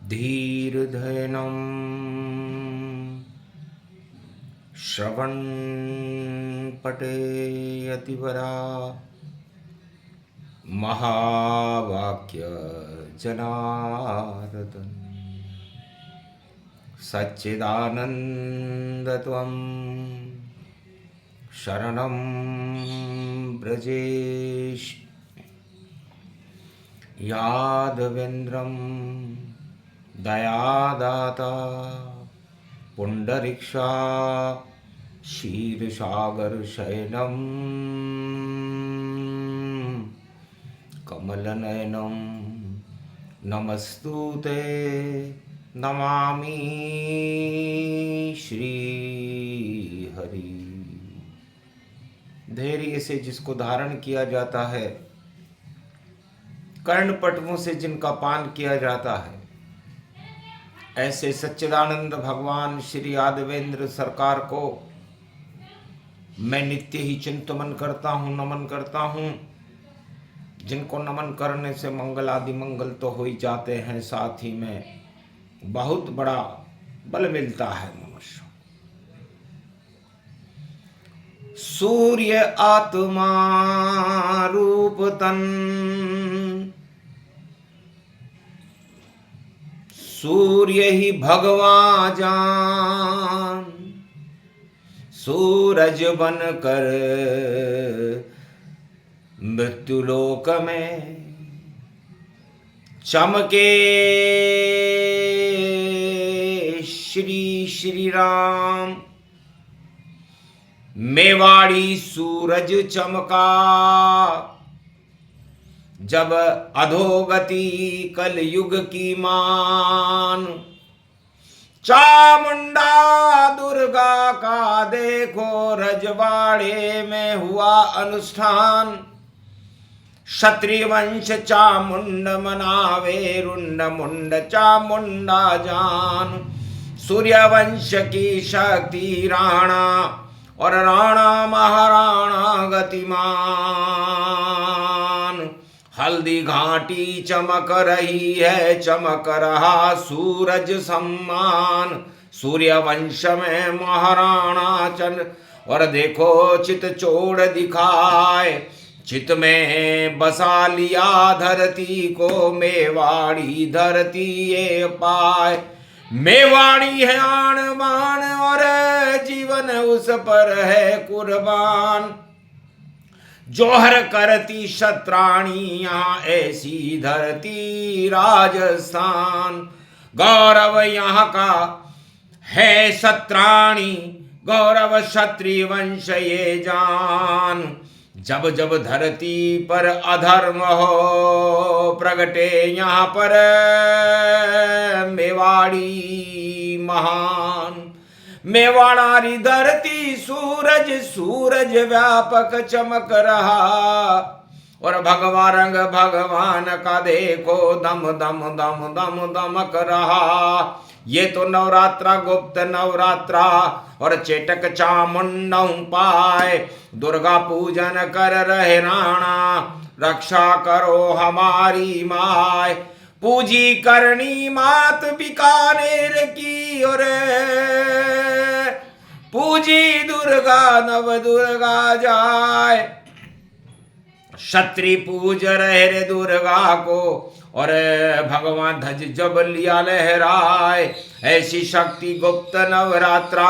धीर्धैनं श्रवणपटेयतिवरा महावाक्य जनार्दन सच्चिदानन्दत्वं शरणं ब्रजेश यादवेन्द्रं दयादाता पुंडरीक्षा क्षीरसागरशयनं कमलनयनं नमस्तुते नमामि श्रीहरि। धैर्य से जिसको धारण किया जाता है, कर्णपटुओं से जिनका पान किया जाता है, ऐसे सच्चिदानंद भगवान श्री यादवेंद्र सरकार को मैं नित्य ही चिंतन करता हूँ, नमन करता हूँ। जिनको नमन करने से मंगल आदि मंगल तो हो ही जाते हैं, साथ ही में बहुत बड़ा बल मिलता है मनुष्य। सूर्य आत्मा रूप तन, सूर्य ही भगवान जान, सूरज बनकर मृत्युलोक में चमके। श्री श्री राम मेवाड़ी सूरज चमका, जब अधोगति कलयुग की मान। चामुंडा दुर्गा का देखो रजवाड़े में हुआ अनुष्ठान। क्षत्रिय वंश चामुंड मनावे, रुंड मुंड चामुंडा जान। सूर्य वंश की शक्ति राणा और राणा महाराणा गतिमान। हल्दी घाटी चमक रही है, चमक रहा सूरज सम्मान। सूर्य वंश में महाराणा चंद्र और देखो चित चोड़ दिखाए। चित में बसा लिया धरती को, मेवाड़ी धरती ये पाए। मेवाड़ी है आन बान और जीवन उस पर है कुर्बान। जोहर करती शत्राणी यहाँ ऐसी धरती राजस्थान। गौरव यहाँ का है शत्राणी, गौरव क्षत्रिय वंश ये जान। जब जब धरती पर अधर्म हो प्रगटे यहाँ पर मेवाड़ी महान। मेवाड़ी धरती सूरज सूरज व्यापक चमक रहा। और भगवा रंग भगवान का देखो दम दम दम दम दमक रहा। ये तो नवरात्रा गुप्त नवरात्रा और चेटक चामुंडा पाए। दुर्गा पूजन कर रहे राणा, रक्षा करो हमारी माय। पूजी करनी मात बीकानेर की और पूजी दुर्गा नव दुर्गा जाए। क्षत्रिय पूज रहे रे दुर्गा को और भगवान ध्वज जब लिया लहराए। ऐसी शक्ति गुप्त नवरात्रा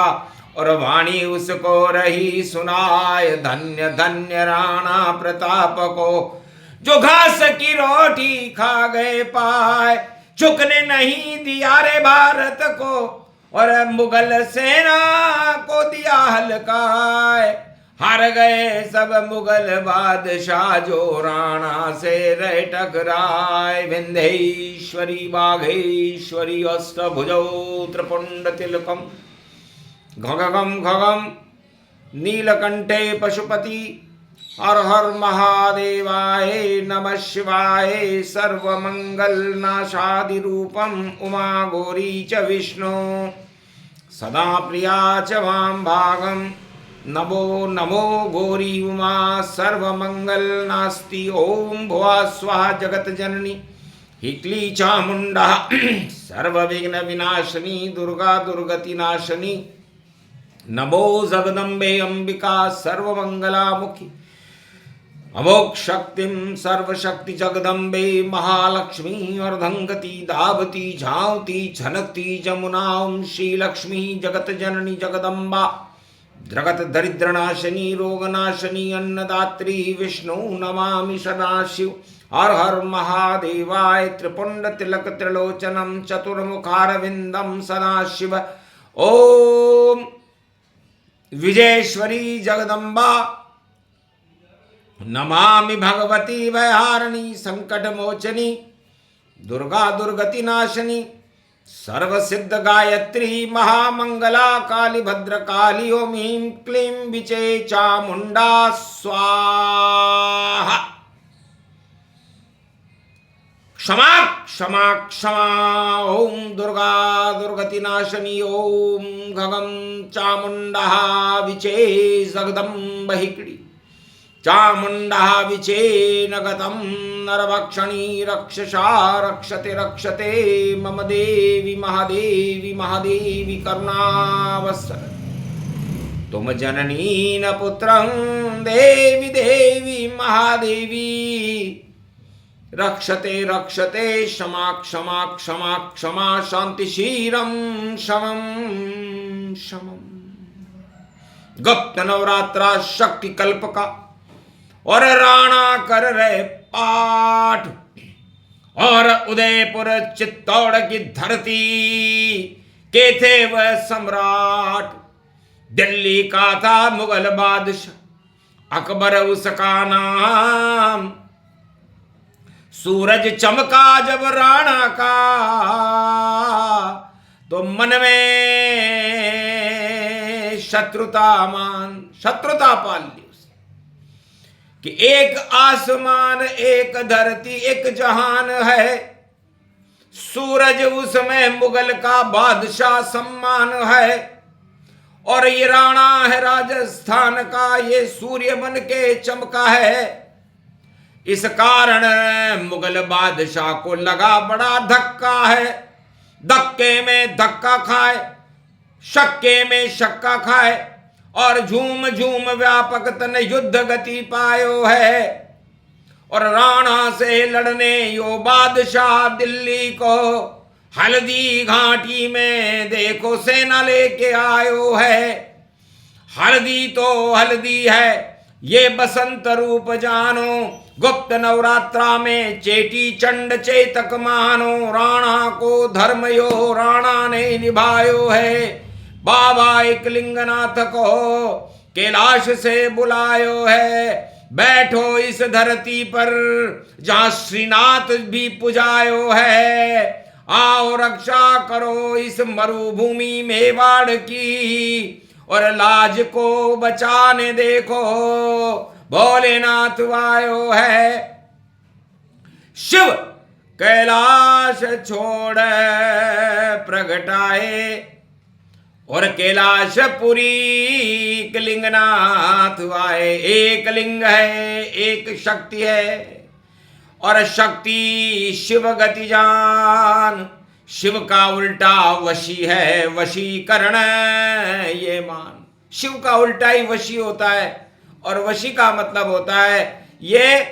और वाणी उसको रही सुनाए। धन्य धन्य राणा प्रताप को जो घास की रोटी खा गए पाए। झुकने नहीं दिया रे भारत को और मुगल सेना को दिया हल्काए। हार गए सब मुगल बादशाह जो राणा से रह टकराए। विंध्येश्वरी बाघेश्वरी अष्टभुजौ त्रिपुंड तिलकम घगम घगम नीलकंठे पशुपति। हर हर महादेवाय नमः शिवाय। सर्वमंगल नाशादि रूपम उमा गौरी च विष्णु। सदा प्रिया च वाम भागम नमो नमो गौरी उमा। सर्वमंगल नास्ति ओम भुवा स्वाहा जगत जननी। हिक्ली चामुंडा सर्वविघ्न विनाशिनी दुर्गा दुर्गति नाशिनी नमो जगदम्बे अंबिका सर्वमंगलामुखी अमोघ शक्तिम सर्वशक्ति जगदम्बे महालक्ष्मी अर्धंगति दावती झांवती झनकती जमुनां श्रीलक्ष्मी जगत जननी जगदम्बा जगत दरिद्रनाशिनी रोगनाशिनी अन्नदात्री विष्णु नमामि सदाशिव हर हर महादेवाय त्रिपुंड तिलक त्रिलोचनम चतुर्मुखारविंदम सदाशिव ओम विजयेश्वरी जगदम्बा नमामि भगवती वैहारिणी संकट मोचनी दुर्गा दुर्गति नाशिनी सर्वसिद्ध गायत्री महामंगला काली भद्रकाली ओम ह्रीं क्लीं विचे चामुंडा स्वाहा क्षमा क्षमा क्षमा ओम दुर्गा दुर्गति नाशिनी ओम गगम चामुंडा विचे जगदम्ब हिकड़ी चामुंडा विचे नगतम नरभक्षणी रक्षसा रक्षते रक्षते मम देवी महादेवी महादेवी करुणावत्सर तुम जननी न पुत्रं देवी देवी महादेवी रक्षते रक्षते क्षमा क्षमा क्षमा क्षमा शांतिशीरम शमम शमम गुप्त नवरात्रा शक्ति कल्प का और राणा कर रहे पाठ और उदयपुर चित्तौड़ की धरती के थे वह सम्राट दिल्ली का था मुगल बादशाह अकबर उसका नाम सूरज चमका जब राणा का तो मन में शत्रुता पाल ली कि एक आसमान एक धरती एक जहान है सूरज उसमें मुगल का बादशाह सम्मान है और ये राणा है राजस्थान का ये सूर्य बन के चमका है इस कारण मुगल बादशाह को लगा बड़ा धक्का है धक्के में धक्का खाए शक्के में शक्का खाए और झूम झूम व्यापक तन युद्ध गति पायो है और राणा से लड़ने यो बादशाह दिल्ली को हल्दी घाटी में देखो सेना लेके आयो है हल्दी तो हल्दी है ये बसंत रूप जानो गुप्त नवरात्रा में चेटी चंड चेतक मानो राणा को धर्म यो राणा ने निभायो है बाबा एक लिंगनाथ को कैलाश से बुलायो है बैठो इस धरती पर जहां श्रीनाथ भी पुजायो है आओ रक्षा करो इस मरुभूमि मेवाड़ की और लाज को बचाने देखो भोलेनाथ आयो है शिव कैलाश छोड़ प्रगटाए और कैलाशपुरी लिंगनाथ आए एक लिंग है एक शक्ति है और शक्ति शिव गति जान शिव का उल्टा वशी है वशीकरण ये मान शिव का उल्टा ही वशी होता है और वशी का मतलब होता है ये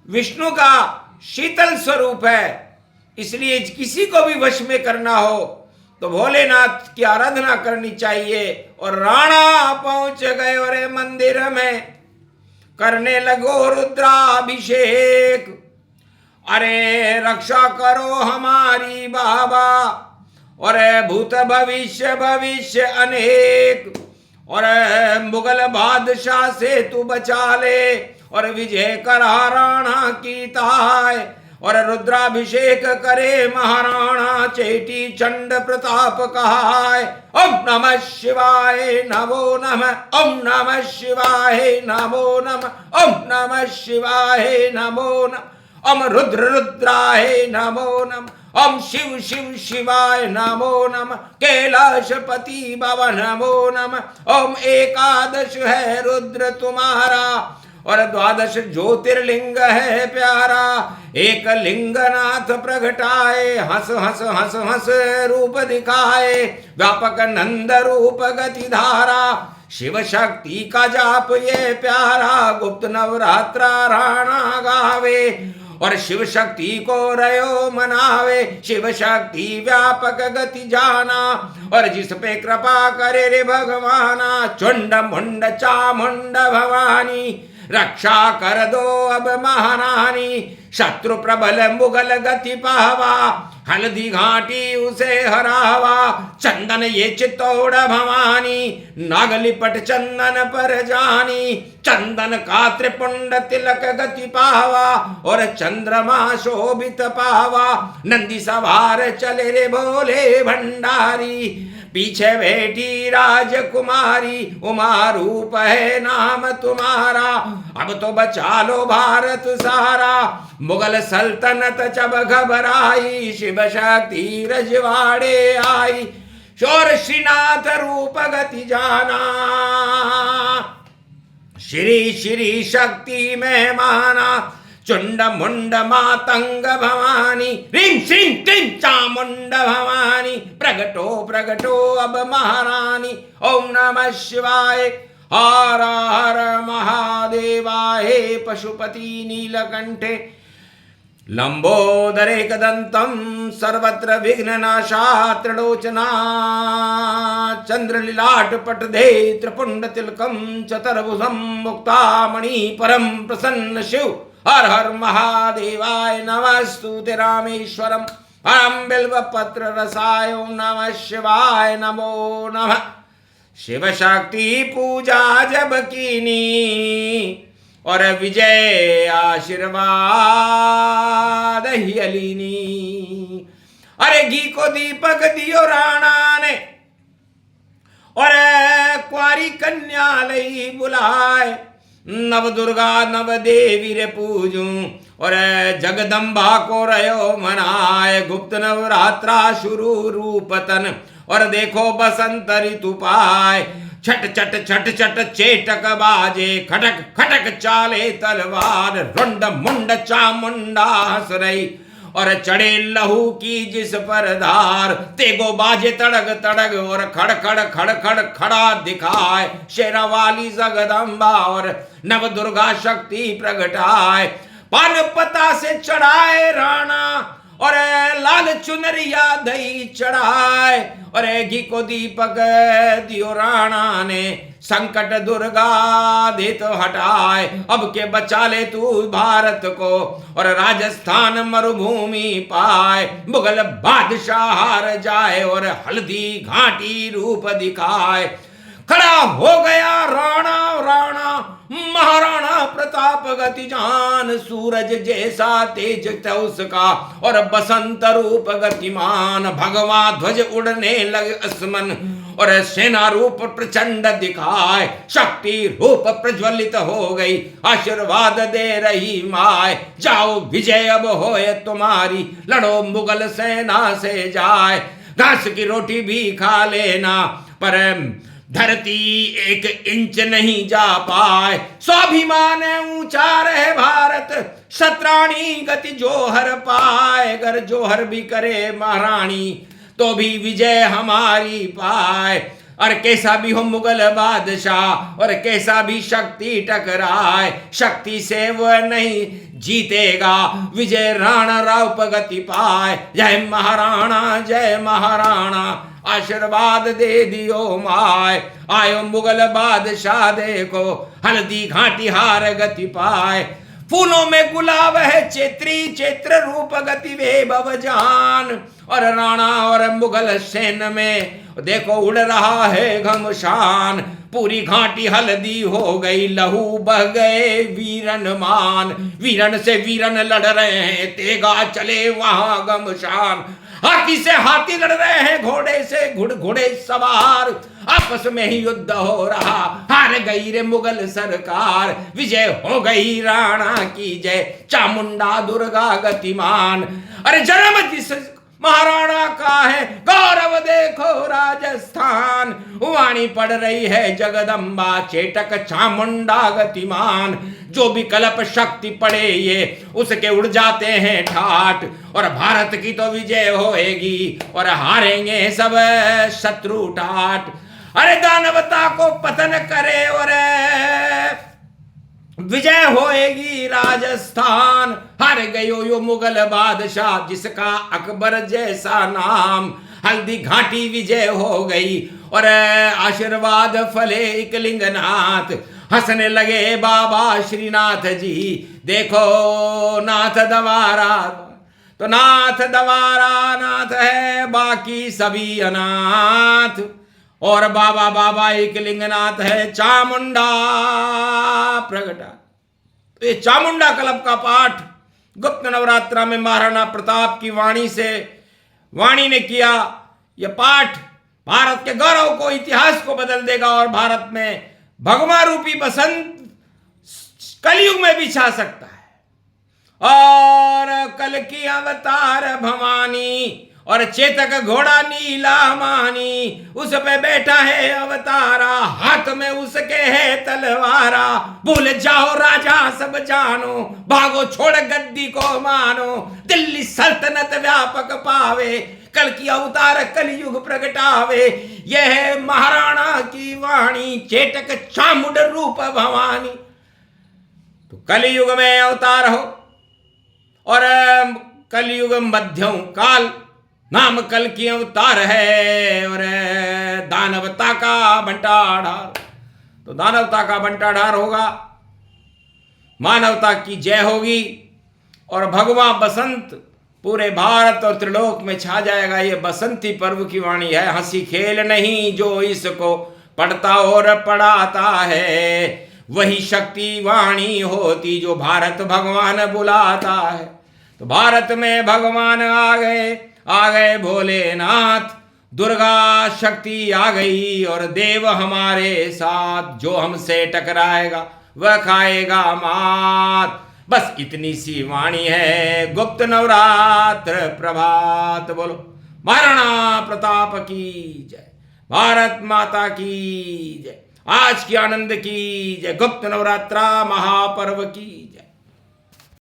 विष्णु का शीतल स्वरूप है इसलिए किसी को भी वश में करना हो तो भोलेनाथ की आराधना करनी चाहिए और राणा पहुंच गए और मंदिर में करने लगो रुद्राभिषेक अरे रक्षा करो हमारी बाबा और भूत भविष्य भविष्य अनेक और मुगल बादशाह से तू बचा ले और विजय करा राणा की ताय और रुद्राभिषेक करे महाराणा चेटी चंड प्रताप कहाय ओम नमः शिवाय नमो नमः ओम नमः शिवाय नमो नमः ओम नमः शिवाय नमो नमः ओम रुद्र रुद्राय नमो नमः ओम शिव शिव शिवाय नमो नमः कैलाशपति बाबा नमो नमः ओम एकादश है रुद्र तुम्हारा और 12 ज्योतिर्लिंग है प्यारा। एक लिंगनाथ प्रगटाए, हंस हंस हंस हंस रूप दिखाए, व्यापक नंद रूप गति धारा। शिव शक्ति का जाप ये प्यारा, गुप्त नवरात्रा राणा गावे, और शिव शक्ति को रयो मनावे। शिव शक्ति व्यापक गति जाना, और जिस पे कृपा करे रे भगवाना। चुंड मुंड चामुंड भवानी, रक्षा कर दो अब महारानी। शत्रु प्रबल मुगल गति पावा, हल्दी घाटी उसे हरावा। चंदन ये चित्तौड़ भवानी, नागलिपट चंदन पर जानी। चंदन का त्रिपुंड तिलक गति पावा, और चंद्रमा शोभित पावा। नंदी सवार चले रे भोले भंडारी, पीछे बैठी राजकुमारी। उमा रूप है नाम तुम्हारा, अब तो बचा लो भारत सारा। मुगल सल्तनत जब घबराई, शिव शक्ति रजवाड़े आई। शोर श्रीनाथ रूप गति जाना, श्री श्री शक्ति में माना। चुंड मुंड मातंग भवानी, ह्रीं श्रीं क्लीं चामुंड भवानी। प्रगटो प्रगटो अब महारानी, ओम नमः शिवाय। हर हर महादेवाय। पशुपति नीलकंठे लंबोदरेकदंतं, सर्वत्र विघ्ननाशा त्रिलोचना। चंद्रलीलाटपटधे त्रिपुंडतिलकं, चतुर्भुजं मुक्तामणि परम प्रसन्न शिव। हर हर महादेवाय। नमस्तुते रामेश्वरम परम बिल्वपत्र रसाय। ओम नमः शिवाय। नमो नमः। शिव शक्ति पूजा जब कीनी, और विजय आशीर्वाद ही अलीनी। अरे घी को दीपक दियो राणा ने, और कुंवारी कन्या लई बुलाए। नव दुर्गा नव देवी रे पूजू, और जगदम्बा को रयो मनाए। गुप्त नवरात्रा शुरू रूपतन, और देखो बसंत ऋतु पाए। छट छट छट छट चेटक बाजे, खटक खटक चाले तलवार। रुंड मुंड चामुंडा हंस रही, और चढ़े लहू की जिस पर धार। तेगो बाजे तड़ग तड़ग, और खड़ खड़ खड़ खड़ खड़ा दिखाए। शेरावाली जगदम्बा, और नव दुर्गा शक्ति प्रगटाए। पान पता से चढ़ाए राणा, और लाल चुनरिया दही चढ़ाए। और घी को दीपक दियो राणा ने, संकट दुर्गा दे तो हटाए। अब के बचा ले तू भारत को, और राजस्थान मरुभूमि पाए। मुगल बादशाह हार जाए, और हल्दी घाटी रूप दिखाए। खड़ा हो गया राणा राणा, महाराणा प्रताप गति जान। सूरज जैसा तेज था उसका, और बसंत रूप गतिमान। भगवा ध्वज उड़ने लगे आसमान, और सेना रूप प्रचंड दिखाए। शक्ति रूप प्रज्वलित हो गई, आशीर्वाद दे रही माए। जाओ विजय अब होए तुम्हारी, लड़ो मुगल सेना से जाए। घास की रोटी भी खा लेना, पर धरती 1 इंच नहीं जा पाए। स्वाभिमान ऊंचा रहे भारत, शत्राणी गति जोहर पाए। अगर जोहर भी करे महारानी, तो भी विजय हमारी पाए। और कैसा भी हो मुगल बादशाह, और कैसा भी शक्ति टकराए, शक्ति से वह नहीं जीतेगा। विजय राणा राव प्रगति पाए। जय महाराणा जय महाराणा, आशीर्वाद दे दियो माय। आयो मुगल बादशाह देखो, हल्दी घाटी हार गति पाए। फूलों में गुलाब है चेत्री, चैत्र रूप गति वे भवजान। और राणा और मुगल सेन में देखो उड़ रहा है घमशान। पूरी घाटी हल्दी हो गई, लहू बह गए वीरन मान। वीरन से वीरन लड़ रहे हैं, तेगा चले वहां घमशान। हाथी से हाथी लड़ रहे हैं, घोड़े से घोड़े सवार। आपस में ही युद्ध हो रहा, हार गई रे मुगल सरकार। विजय हो गई राणा की जय, चामुंडा दुर्गा गतिमान। अरे जन्म जिस महाराणा का है गौरव देखो राजस्थान। वाणी पढ़ रही है जगदम्बा चेटक चामुंडा गतिमान। जो भी कल्प शक्ति पड़े ये उसके उड़ जाते हैं ठाट। और भारत की तो विजय होएगी और हारेंगे सब शत्रु ठाट। अरे दानवता को पतन करे और विजय होएगी राजस्थान। हार गयो यो मुगल बादशाह जिसका अकबर जैसा नाम। हल्दी घाटी विजय हो गई और आशीर्वाद फले एकलिंगनाथ। हंसने लगे बाबा श्रीनाथ जी देखो नाथ दवारा। तो नाथ दवारा नाथ है बाकी सभी अनाथ। और बाबा बाबा एकलिंगनाथ है चामुंडा प्रगटा। तो ये चामुंडा कल्प का पाठ गुप्त नवरात्रा में महाराणा प्रताप की वाणी ने किया। यह पाठ भारत के गौरव को इतिहास को बदल देगा और भारत में भगवा रूपी बसंत कलयुग में भी छा सकता है। और कल की अवतार भवानी और चेतक घोड़ा नीला मानी। उस पे बैठा है अवतारा हाथ में उसके है तलवारा। भूल जाओ राजा सब जानो भागो छोड़ गद्दी को मानो। दिल्ली सल्तनत व्यापक पावे कल की अवतार कलयुग प्रगटावे। यह है महाराणा की वाणी चेटक चामुंड रूप भवानी। तो कलयुग में अवतार हो और कलयुग मध्यम काल नाम कल की अवतार है। और दानवता का बंटाढार। तो दानवता का बंटाढार होगा मानवता की जय होगी और भगवा बसंत पूरे भारत और त्रिलोक में छा जाएगा। ये बसंती पर्व की वाणी है। हंसी खेल नहीं जो इसको पढ़ता और पढ़ाता है। वही शक्ति वाणी होती जो भारत भगवान बुलाता है। तो भारत में भगवान आ गए भोलेनाथ। दुर्गा शक्ति आ गई और देव हमारे साथ। जो हमसे टकराएगा वह खाएगा मात। बस इतनी सी वाणी है गुप्त नवरात्र प्रभात। बोलो महाराणा प्रताप की जय। भारत माता की जय। आज की आनंद की जय। गुप्त नवरात्रा महापर्व की जय।